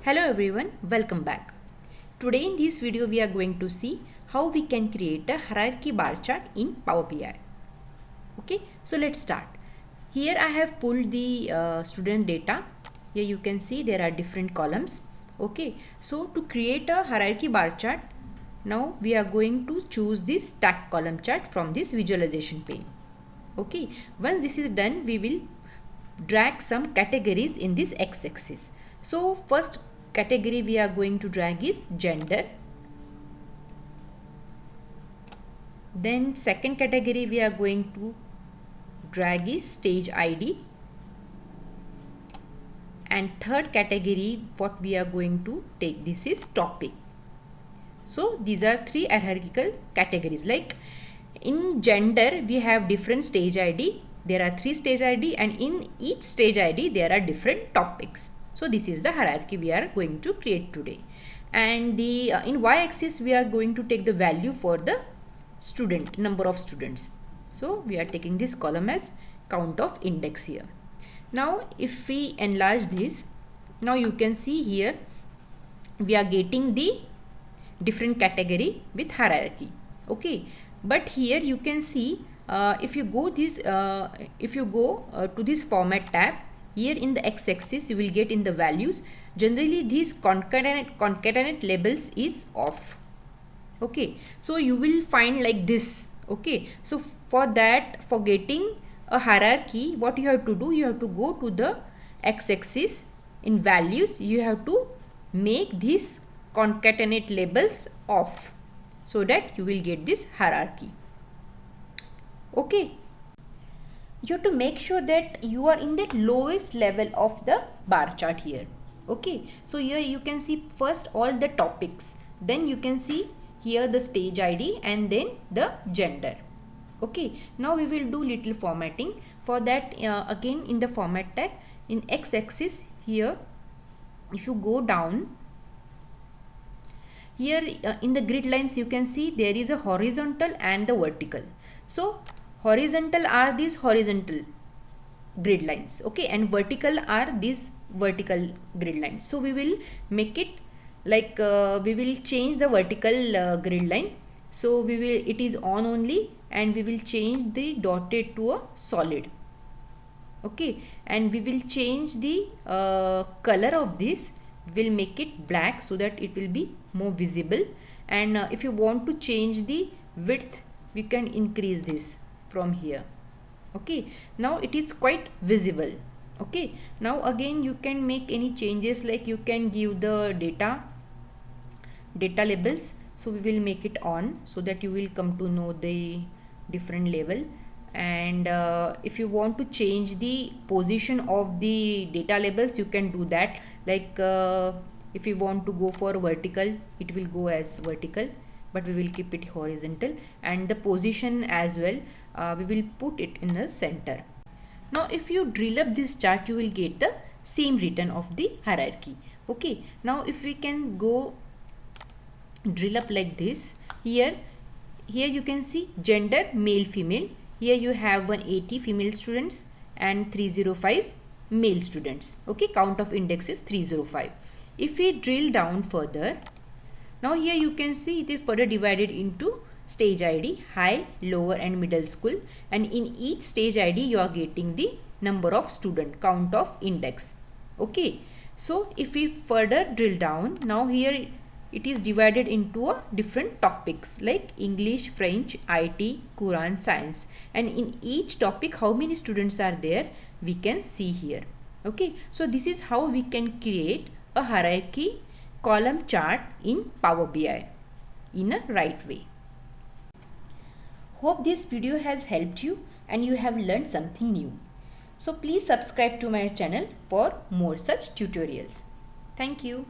Hello everyone, welcome back. Today in this video we are going to see how we can create a hierarchy bar chart in Power BI. Okay, so let's start. Here I have pulled the student data. Here you can see there are different columns. Okay, so to create a hierarchy bar chart, now we are going to choose this stack column chart from this visualization pane. Okay, once this is done, we will drag some categories in this x-axis. So first category we are going to drag is gender. Then second category we are going to drag is stage ID. And third category what we are going to take this is topic. So these are three hierarchical categories. Like in gender we have different stage ID. There are three stage ID and in each stage ID there are different topics. So this is the hierarchy we are going to create today. And the in y-axis we are going to take the value for the student, number of students. So we are taking this column as count of index here. Now if we enlarge this, now you can see here we are getting the different category with hierarchy. Okay, but here you can see if you go to this format tab, here in the x-axis you will get in the values. Generally these concatenate labels is off. Okay, so you will find like this. Okay, so for that, for getting a hierarchy, what you have to do, you have to go to the x-axis in values. You have to make these concatenate labels off so that you will get this hierarchy. Okay, you have to make sure that you are in the lowest level of the bar chart here. Okay, so here you can see first all the topics, then you can see here the stage ID and then the gender. Okay, now we will do little formatting. For that again in the format tag in x-axis here, if you go down here in the grid lines you can see there is a horizontal and the vertical. So horizontal are these horizontal grid lines, okay, and vertical are these vertical grid lines. So we will make it like we will change the vertical grid line. So it is on only, and we will change the dotted to a solid. Okay, and we will change the color of this. We'll make it black so that it will be more visible. And if you want to change the width, we can increase this from here. Okay, now it is quite visible. Okay, now again you can make any changes, like you can give the data labels. So we will make it on so that you will come to know the different label. And if you want to change the position of the data labels, you can do that. Like if you want to go for vertical, it will go as vertical, but we will keep it horizontal. And the position as well, we will put it in the center. Now if you drill up this chart, you will get the same return of the hierarchy. Okay, now if we can go drill up like this, here you can see gender male female. Here you have 180 female students and 305 male students. Okay, count of index is 305. If we drill down further, now here you can see it is further divided into stage ID, high, lower and middle school, and in each stage ID you are getting the number of student, count of index. Okay, so if we further drill down, now here it is divided into different topics like English, French, IT, Quran, Science, and in each topic how many students are there we can see here. Okay, so this is how we can create a hierarchy column chart in Power BI in a right way. Hope this video has helped you and you have learned something new. So please subscribe to my channel for more such tutorials. Thank you.